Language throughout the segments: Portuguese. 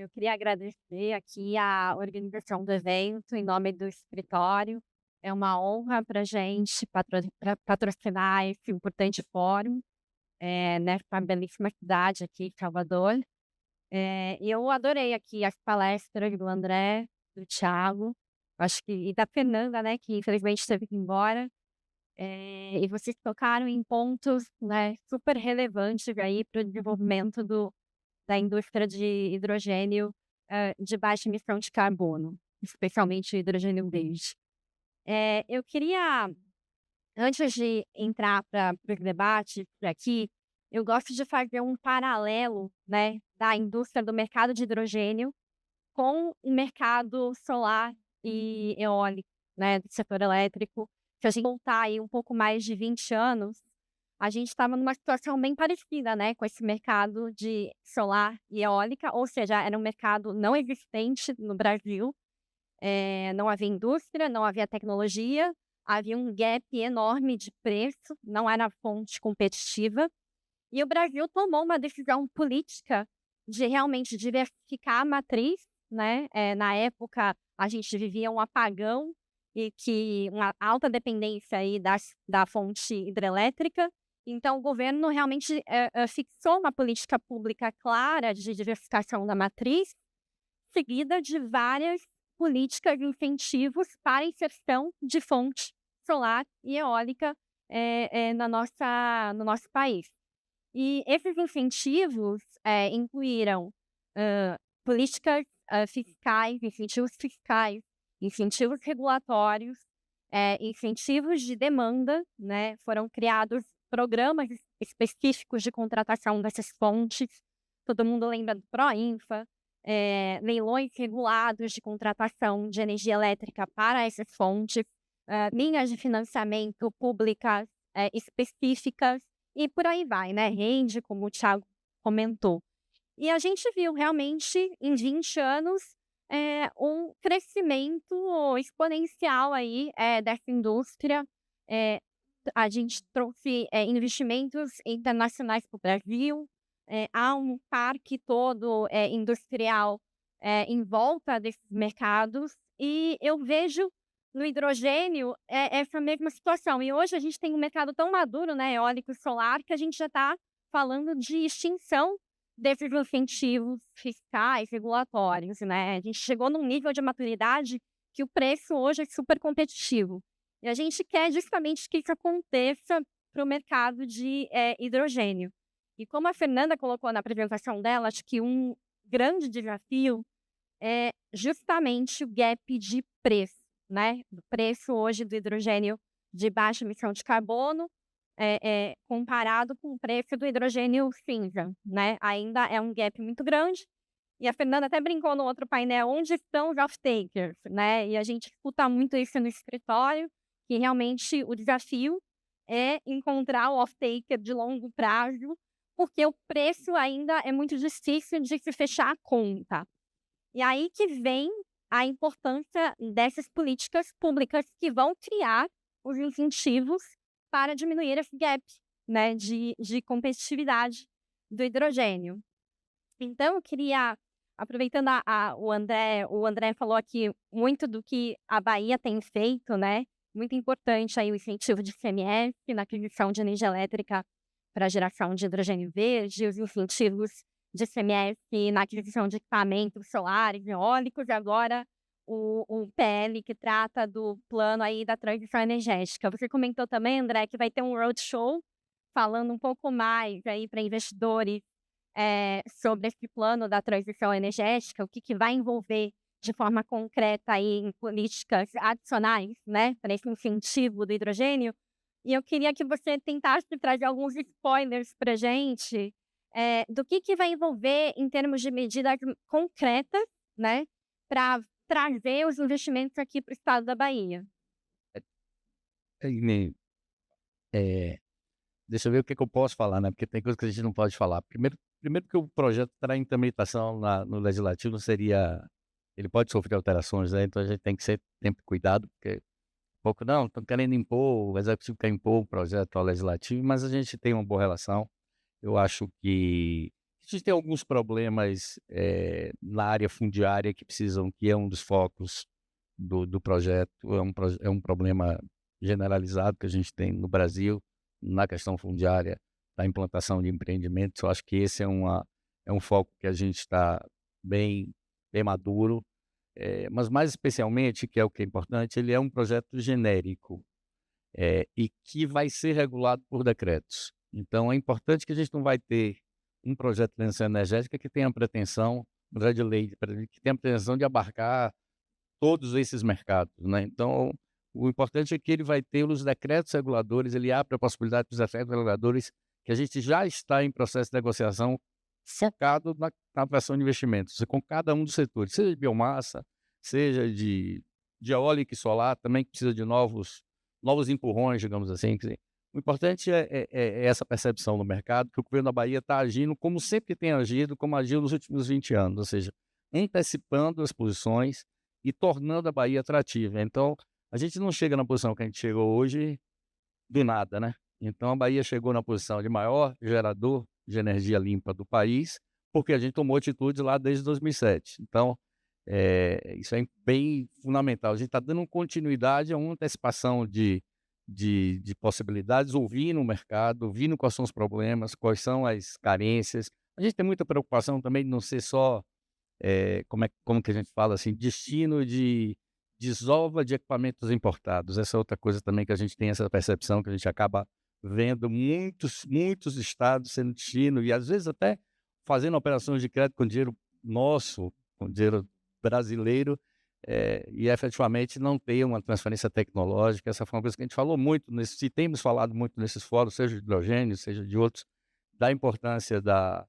eu queria agradecer aqui a organização do evento em nome do escritório. É uma honra para a gente patrocinar esse importante fórum, nessa belíssima cidade aqui, Salvador. E eu adorei aqui as palestras do André, do Thiago, acho que e da Fernanda, né, que infelizmente teve que ir embora. E vocês tocaram em pontos, né, super relevantes aí para o desenvolvimento da indústria de hidrogênio, de baixa emissão de carbono, especialmente o hidrogênio verde. Eu queria, antes de entrar para os debates por aqui, eu gosto de fazer um paralelo, né, da indústria do mercado de hidrogênio com o mercado solar e eólico, né, do setor elétrico. Se a gente voltar aí um pouco mais de 20 anos, a gente estava numa situação bem parecida, né, com esse mercado de solar e eólica, ou seja, era um mercado não existente no Brasil, não havia indústria, não havia tecnologia, havia um gap enorme de preço, não era fonte competitiva, e o Brasil tomou uma decisão política de realmente diversificar a matriz, né, na época a gente vivia um apagão e que uma alta dependência aí da fonte hidrelétrica, então o governo realmente, fixou uma política pública clara de diversificação da matriz, seguida de várias políticas de incentivos para a inserção de fonte solar e eólica, no nosso país. E esses incentivos, incluíram, políticas, fiscais, incentivos regulatórios, incentivos de demanda, né, foram criados programas específicos de contratação dessas fontes, todo mundo lembra do Proinfa, leilões regulados de contratação de energia elétrica para essas fontes, linhas de financiamento públicas, específicas, e por aí vai, né, rende, como o Thiago comentou. E a gente viu realmente em 20 anos, um crescimento exponencial aí, dessa indústria. Eh, a gente trouxe, investimentos internacionais para o Brasil, há um parque todo, industrial, em volta desses mercados, e eu vejo no hidrogênio, essa mesma situação. E hoje a gente tem um mercado tão maduro, né, eólico e solar, que a gente já está falando de extinção desses incentivos fiscais, regulatórios, né. A gente chegou num nível de maturidade que o preço hoje é super competitivo. E a gente quer justamente que isso aconteça para o mercado de, hidrogênio. E como a Fernanda colocou na apresentação dela, acho que um grande desafio é justamente o gap de preço, né. O preço hoje do hidrogênio de baixa emissão de carbono, comparado com o preço do hidrogênio cinza, né. Ainda é um gap muito grande, e a Fernanda até brincou no outro painel: "Onde estão os off-takers?", né. E a gente escuta muito isso no escritório, que realmente o desafio é encontrar o off-taker de longo prazo, porque o preço ainda é muito difícil de se fechar a conta. E aí que vem a importância dessas políticas públicas que vão criar os incentivos para diminuir esse gap, né, de competitividade do hidrogênio. Então eu queria, aproveitando o André falou aqui muito do que a Bahia tem feito, né, muito importante aí o incentivo de ICMS na aquisição de energia elétrica para geração de hidrogênio verde, os incentivos de ICMS na aquisição de equipamentos solares, eólicos, e agora o PL que trata do plano aí da transição energética. Você comentou também, André, que vai ter um roadshow falando um pouco mais aí para investidores, sobre esse plano da transição energética, o que que vai envolver de forma concreta aí em políticas adicionais, né, para esse incentivo do hidrogênio. E eu queria que você tentasse trazer alguns spoilers pra gente, do que vai envolver em termos de medidas concretas, né, para trazer os investimentos aqui para o estado da Bahia. Nem deixa eu ver o que que eu posso falar, né, porque tem coisa que a gente não pode falar. Primeiro que o projeto estará em tramitação no legislativo, não seria ele pode sofrer alterações, né, então a gente tem que sempre cuidado, porque pouco não, estão querendo impor, o executivo quer impor o projeto ao legislativo, mas a gente tem uma boa relação. Eu acho que A gente tem alguns problemas na área fundiária que é um dos focos do projeto, é um problema generalizado que a gente tem no Brasil, na questão fundiária, da implantação de empreendimentos. Eu acho que esse é um foco que a gente está bem, bem maduro, mas mais especialmente, que é o que é importante, ele é um projeto genérico, e que vai ser regulado por decretos. Então é importante que a gente não vai ter um projeto de transição energética que tenha pretensão, um projeto de lei que tenha pretensão de abarcar todos esses mercados, né. Então, o importante é que ele vai ter os decretos reguladores, ele abre a possibilidade para os decretos reguladores, que a gente já está em processo de negociação focado na atração de investimentos, com cada um dos setores, seja de biomassa, seja de eólica e solar, também que precisa de novos empurrões, digamos assim. Quer dizer, o importante é essa percepção no mercado, que o governo da Bahia está agindo como sempre tem agido, como agiu nos últimos 20 anos, ou seja, antecipando as posições e tornando a Bahia atrativa. Então, a gente não chega na posição que a gente chegou hoje do nada, né. Então a Bahia chegou na posição de maior gerador de energia limpa do país, porque a gente tomou atitude lá desde 2007. Então, isso é bem fundamental. A gente está dando continuidade a uma antecipação de possibilidades, ouvindo o mercado, ouvindo quais são os problemas, quais são as carências. A gente tem muita preocupação também de não ser só como que a gente fala assim, destino de desova de equipamentos importados. Essa é outra coisa também que a gente tem essa percepção, que a gente acaba vendo muitos estados sendo destino e às vezes até fazendo operações de crédito com dinheiro nosso, com dinheiro brasileiro, e efetivamente não ter uma transferência tecnológica. Essa foi uma coisa que a gente falou muito, e temos falado muito nesses fóruns, seja de hidrogênio, seja de outros, da importância da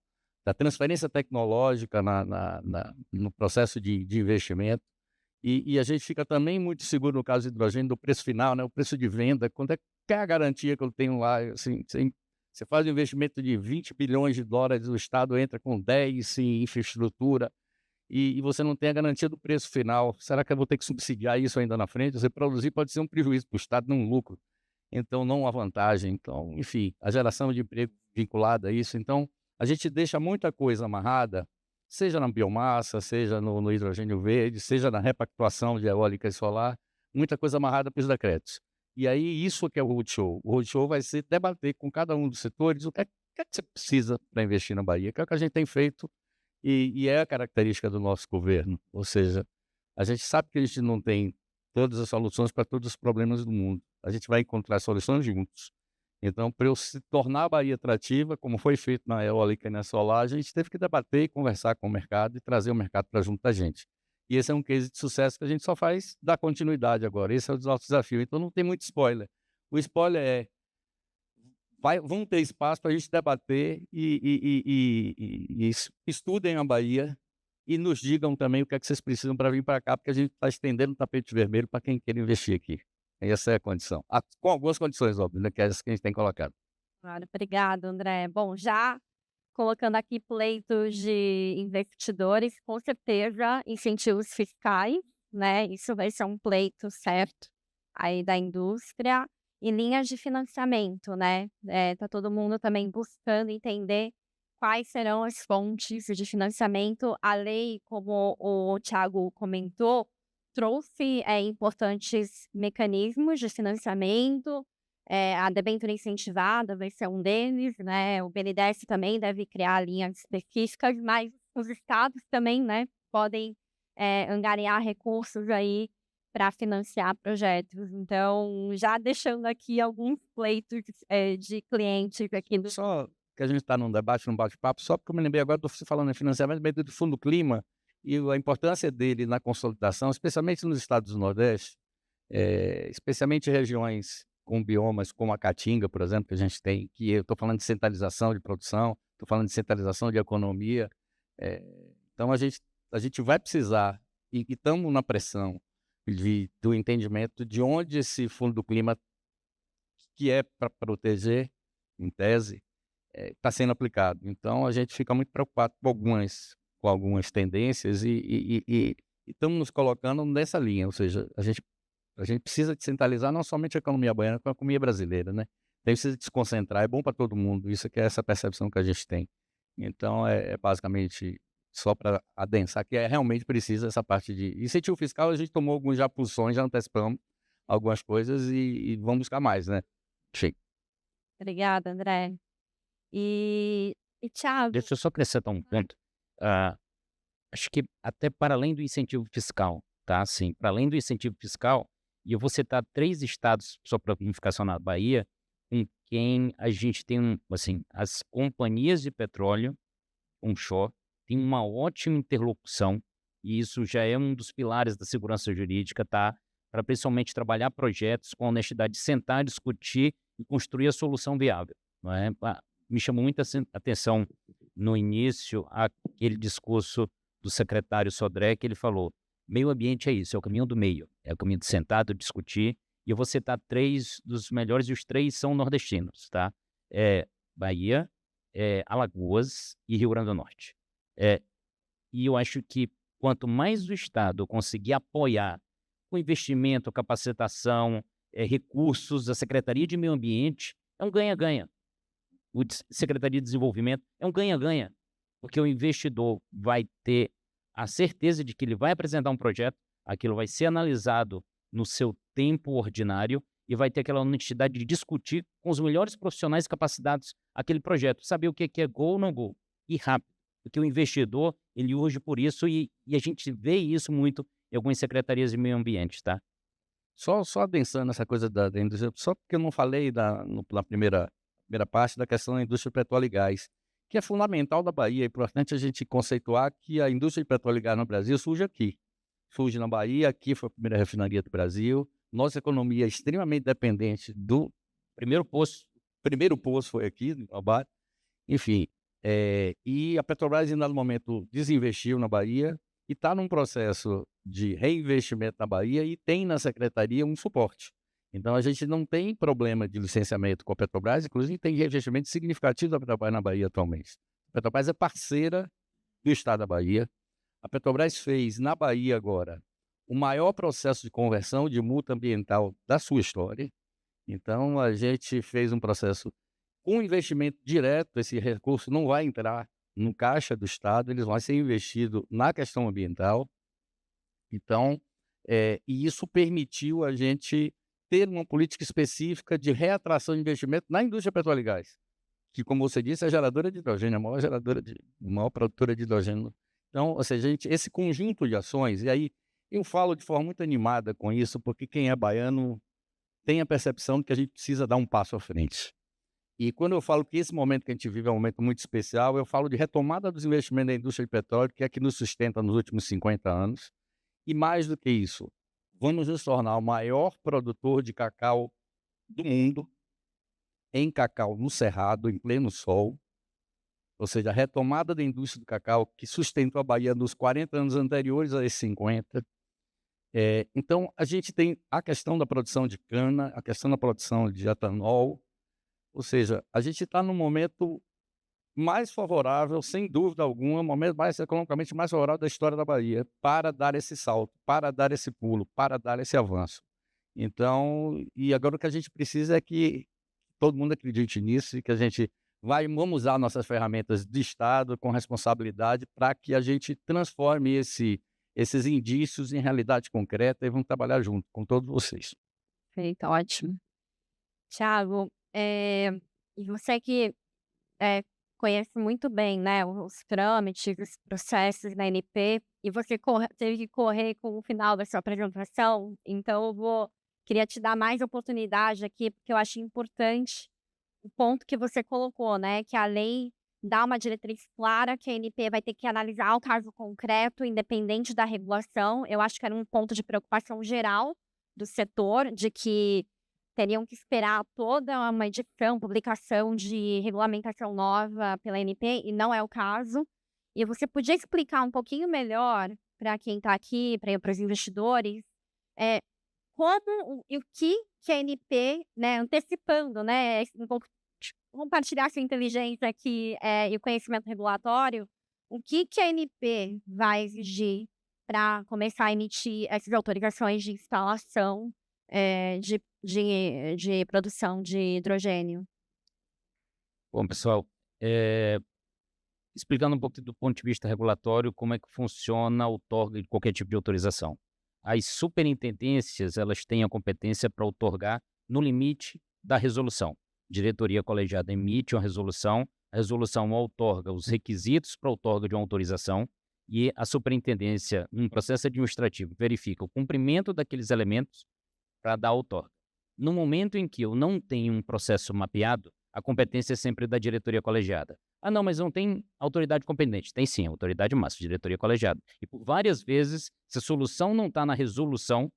transferência tecnológica no processo de investimento, e a gente fica também muito seguro no caso do hidrogênio, do preço final, né, o preço de venda, quanto é que é a garantia que eu tenho lá, assim, você faz um investimento de US$ 20 bilhões, o Estado entra com 10 em infraestrutura, e você não tem a garantia do preço final. Será que eu vou ter que subsidiar isso ainda na frente? Você produzir pode ser um prejuízo para o Estado, não um lucro, então não uma vantagem. Então, enfim, a geração de emprego vinculada a isso. Então, a gente deixa muita coisa amarrada, seja na biomassa, seja no hidrogênio verde, seja na repactuação de eólica e solar, muita coisa amarrada para os decretos. E aí isso que é o roadshow. O roadshow vai ser debater com cada um dos setores o que é que você precisa para investir na Bahia, que é o que a gente tem feito e é a característica do nosso governo. Ou seja, a gente sabe que a gente não tem todas as soluções para todos os problemas do mundo. A gente vai encontrar soluções juntos. Então, para eu se tornar a Bahia atrativa, como foi feito na eólica e na solar, a gente teve que debater e conversar com o mercado e trazer o mercado para junto da gente. E esse é um case de sucesso que a gente só faz dar continuidade agora. Esse é o nosso desafio. Então, não tem muito spoiler. O spoiler vão ter espaço para a gente debater e estudem a Bahia e nos digam também o que é que vocês precisam para vir para cá, porque a gente está estendendo o tapete vermelho para quem quer investir aqui. Essa é a condição. Com algumas condições, óbvio, né, que é essa que a gente tem colocado. Claro, obrigado, André. Bom, já colocando aqui pleitos de investidores, com certeza incentivos fiscais, né, isso vai ser um pleito certo aí da indústria, e linhas de financiamento, né, tá todo mundo também buscando entender quais serão as fontes de financiamento. A lei, como o Thiago comentou, trouxe, importantes mecanismos de financiamento, a debênture incentivada vai ser um deles, né, o BNDES também deve criar linhas específicas, mas os estados também, né, podem, angariar recursos aí para financiar projetos. Então, já deixando aqui alguns pleitos, de clientes aqui do. Só que a gente está num debate, num bate-papo, só porque eu me lembrei agora, estou você falando em financiamento, lembrei do Fundo Clima e a importância dele na consolidação, especialmente nos estados do Nordeste, especialmente regiões com biomas como a Caatinga, por exemplo, que a gente tem, que eu estou falando de centralização de produção, estou falando de centralização de economia. Então a gente vai precisar, e estamos na pressão do entendimento de onde esse Fundo do Clima, que é para proteger, em tese, está sendo aplicado. Então a gente fica muito preocupado com algumas tendências e estamos nos colocando nessa linha, ou seja, a gente precisa descentralizar não somente a economia baiana, como a economia brasileira, né. Então precisa desconcentrar, é bom para todo mundo, isso que é essa percepção que a gente tem. Então, é basicamente só para adensar que realmente precisa essa parte de incentivo fiscal. A gente tomou algumas já posições, já antecipamos algumas coisas e vamos buscar mais, né. Enfim. Obrigada, André. E Thiago, Deixa eu só acrescentar um ponto. Ah, acho que até para além do incentivo fiscal, tá? Assim, para além do incentivo fiscal, e eu vou citar 3 estados, só para não ficar só na Bahia, com quem a gente tem assim, as companhias de petróleo onshore têm uma ótima interlocução, e isso já é um dos pilares da segurança jurídica, tá? Para principalmente trabalhar projetos com honestidade, sentar, discutir e construir a solução viável, não é? Me chamou muita atenção no início aquele discurso do secretário Sodré, que ele falou: meio ambiente é isso, é o caminho do meio, é o caminho de sentado, discutir. E eu vou citar 3 dos melhores, e os 3 são nordestinos, tá? Bahia, Alagoas e Rio Grande do Norte. Eh, e eu acho que quanto mais o Estado conseguir apoiar com investimento, capacitação, recursos, a Secretaria de Meio Ambiente, é um ganha-ganha. Secretaria de Desenvolvimento é um ganha-ganha, porque o investidor vai ter a certeza de que ele vai apresentar um projeto, aquilo vai ser analisado no seu tempo ordinário e vai ter aquela honestidade de discutir com os melhores profissionais capacitados aquele projeto, saber o que é gol ou não gol, e rápido, porque o investidor, ele urge por isso e a gente vê isso muito em algumas secretarias de meio ambiente, tá? Só adensando essa coisa da indústria, só porque eu não falei na primeira parte da questão da indústria de petróleo e gás, que é fundamental da Bahia. É importante a gente conceituar que a indústria de petróleo e gás no Brasil surge aqui. Surge na Bahia, aqui foi a primeira refinaria do Brasil. Nossa economia é extremamente dependente do primeiro poço foi aqui, no Albara. Enfim, e a Petrobras, em dado momento, desinvestiu na Bahia e está num processo de reinvestimento na Bahia e tem na secretaria um suporte. Então, a gente não tem problema de licenciamento com a Petrobras, inclusive tem investimento significativo da Petrobras na Bahia atualmente. A Petrobras é parceira do Estado da Bahia. A Petrobras fez na Bahia agora o maior processo de conversão de multa ambiental da sua história. Então, a gente fez um processo com investimento direto. Esse recurso não vai entrar no caixa do Estado, eles vão ser investidos na questão ambiental. Então, e isso permitiu a gente ter uma política específica de reatração de investimento na indústria petróleo e gás, que, como você disse, é geradora de hidrogênio, a maior produtora de hidrogênio. Então, ou seja, esse conjunto de ações, e aí eu falo de forma muito animada com isso, porque quem é baiano tem a percepção de que a gente precisa dar um passo à frente. E quando eu falo que esse momento que a gente vive é um momento muito especial, eu falo de retomada dos investimentos da indústria de petróleo, que é que nos sustenta nos últimos 50 anos. E mais do que isso, vamos nos tornar o maior produtor de cacau do mundo, em cacau no Cerrado, em pleno sol. Ou seja, a retomada da indústria do cacau que sustentou a Bahia nos 40 anos anteriores a esses 50. Então, a gente tem a questão da produção de cana, a questão da produção de etanol. Ou seja, a gente está num momento mais favorável, sem dúvida alguma, o momento mais economicamente mais favorável da história da Bahia, para dar esse salto, para dar esse pulo, para dar esse avanço. Então, e agora o que a gente precisa é que todo mundo acredite nisso e que a gente vamos usar nossas ferramentas de Estado com responsabilidade para que a gente transforme esses indícios em realidade concreta e vamos trabalhar junto com todos vocês. Perfeito, ótimo. Thiago, e você que conhece muito bem, né, os trâmites, os processos da ANP, e você teve que correr com o final da sua apresentação, então queria te dar mais oportunidade aqui, porque eu acho importante o ponto que você colocou, né, que a lei dá uma diretriz clara que a ANP vai ter que analisar o caso concreto, independente da regulação. Eu acho que era um ponto de preocupação geral do setor, de que teriam que esperar toda uma edição, publicação de regulamentação nova pela ANP, e não é o caso. E você podia explicar um pouquinho melhor para quem está aqui, para os investidores, como e o que a ANP, né, antecipando, né, um pouco, compartilhar sua inteligência aqui, e o conhecimento regulatório, o que a ANP vai exigir para começar a emitir essas autorizações de instalação, de produção de hidrogênio? Bom, pessoal, explicando um pouco do ponto de vista regulatório como é que funciona a outorga de qualquer tipo de autorização. As superintendências, elas têm a competência para outorgar no limite da resolução. Diretoria colegiada emite uma resolução, a resolução outorga os requisitos para a outorga de uma autorização e a superintendência, num processo administrativo, verifica o cumprimento daqueles elementos para dar a outorga. No momento em que eu não tenho um processo mapeado, a competência é sempre da diretoria colegiada. Ah, não, mas não tem autoridade competente. Tem sim, autoridade máxima, diretoria colegiada. E por várias vezes, se a solução não está na resolução,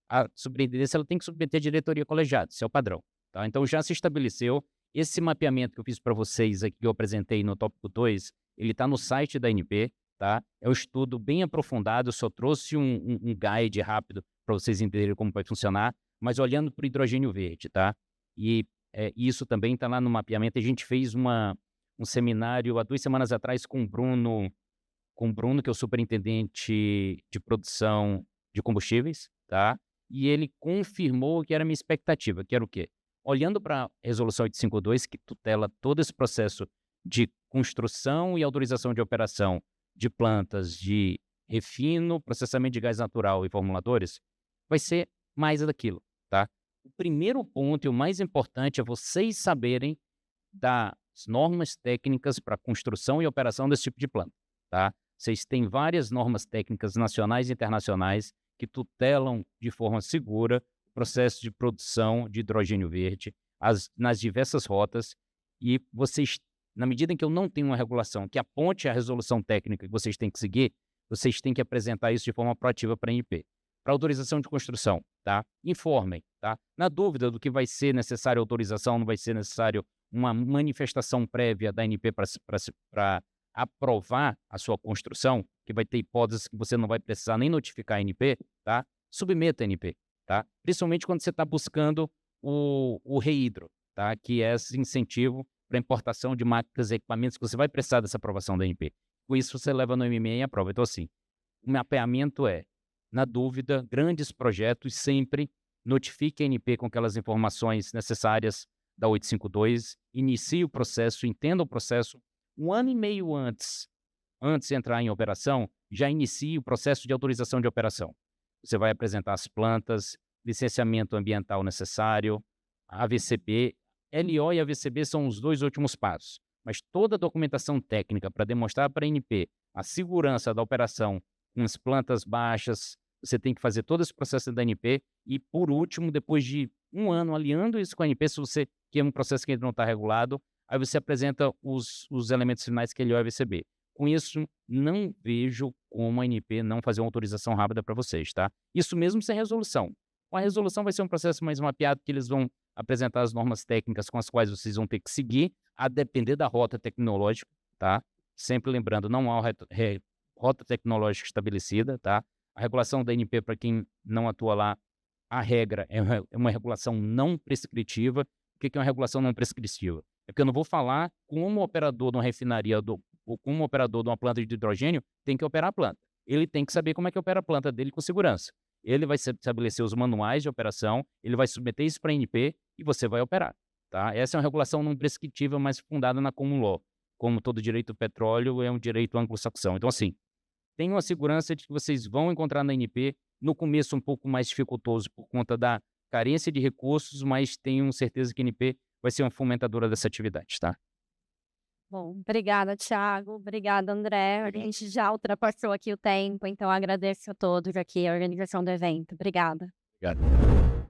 a superintendência ela tem que submeter a diretoria colegiada, isso é o padrão. Tá? Então já se estabeleceu esse mapeamento que eu fiz para vocês aqui, que eu apresentei no tópico 2, ele está no site da ANP, tá? É um estudo bem aprofundado, eu só trouxe um guide rápido para vocês entenderem como vai funcionar, mas olhando para o hidrogênio verde, tá? E isso também está lá no mapeamento. A gente fez um seminário há 2 semanas atrás com o Bruno, que é o superintendente de produção de combustíveis, tá? E ele confirmou que era a minha expectativa, que era o quê? Olhando para a Resolução 852, que tutela todo esse processo de construção e autorização de operação de plantas de refino, processamento de gás natural e formuladores, vai ser mais daquilo, tá? O primeiro ponto e o mais importante é vocês saberem das normas técnicas para construção e operação desse tipo de planta, tá? Vocês têm várias normas técnicas nacionais e internacionais que tutelam de forma segura o processo de produção de hidrogênio verde nas diversas rotas e vocês, na medida em que eu não tenho uma regulação que aponte a resolução técnica que vocês têm que seguir, vocês têm que apresentar isso de forma proativa para a ANP. Para autorização de construção, tá? Informem, tá? Na dúvida do que vai ser necessário autorização, não vai ser necessário uma manifestação prévia da ANP para aprovar a sua construção, que vai ter hipóteses que você não vai precisar nem notificar a ANP, tá? Submeta a ANP, tá? Principalmente quando você está buscando o REHIDRO, tá? Que é esse incentivo para importação de máquinas e equipamentos que você vai precisar dessa aprovação da ANP. Com isso, você leva no MMA e aprova. Então, assim, o mapeamento na dúvida, grandes projetos, sempre notifique a ANP com aquelas informações necessárias da 852, inicie o processo, entenda o processo. 1 ano e meio antes de entrar em operação, já inicie o processo de autorização de operação. Você vai apresentar as plantas, licenciamento ambiental necessário, AVCB. LO e AVCB são os 2 últimos passos, mas toda a documentação técnica para demonstrar para a ANP a segurança da operação com as plantas baixas, você tem que fazer todo esse processo da ANP e, por último, depois de 1 ano alinhando isso com a ANP, se você quer um processo que ainda não está regulado, aí você apresenta os elementos finais que é LO e AVCB. Com isso, não vejo como a ANP não fazer uma autorização rápida para vocês, tá? Isso mesmo sem resolução. Com a resolução vai ser um processo mais mapeado, que eles vão apresentar as normas técnicas com as quais vocês vão ter que seguir, a depender da rota tecnológica, tá? Sempre lembrando, não há rota tecnológica estabelecida, tá? A regulação da ANP, para quem não atua lá, a regra é uma regulação não prescritiva. O que é uma regulação não prescritiva? É porque eu não vou falar como o operador de uma refinaria ou como o operador de uma planta de hidrogênio tem que operar a planta. Ele tem que saber como é que opera a planta dele com segurança. Ele vai estabelecer os manuais de operação, ele vai submeter isso para a ANP e você vai operar, tá? Essa é uma regulação não prescritiva, mas fundada na common law. Como todo direito do petróleo, é um direito anglo-saxão. Então, assim, tenham a segurança de que vocês vão encontrar na ANP, no começo um pouco mais dificultoso por conta da carência de recursos, mas tenham certeza que a ANP vai ser uma fomentadora dessa atividade, tá? Bom, obrigada, Thiago. Obrigada, André. A gente já ultrapassou aqui o tempo, então agradeço a todos aqui, a organização do evento. Obrigada. Obrigado.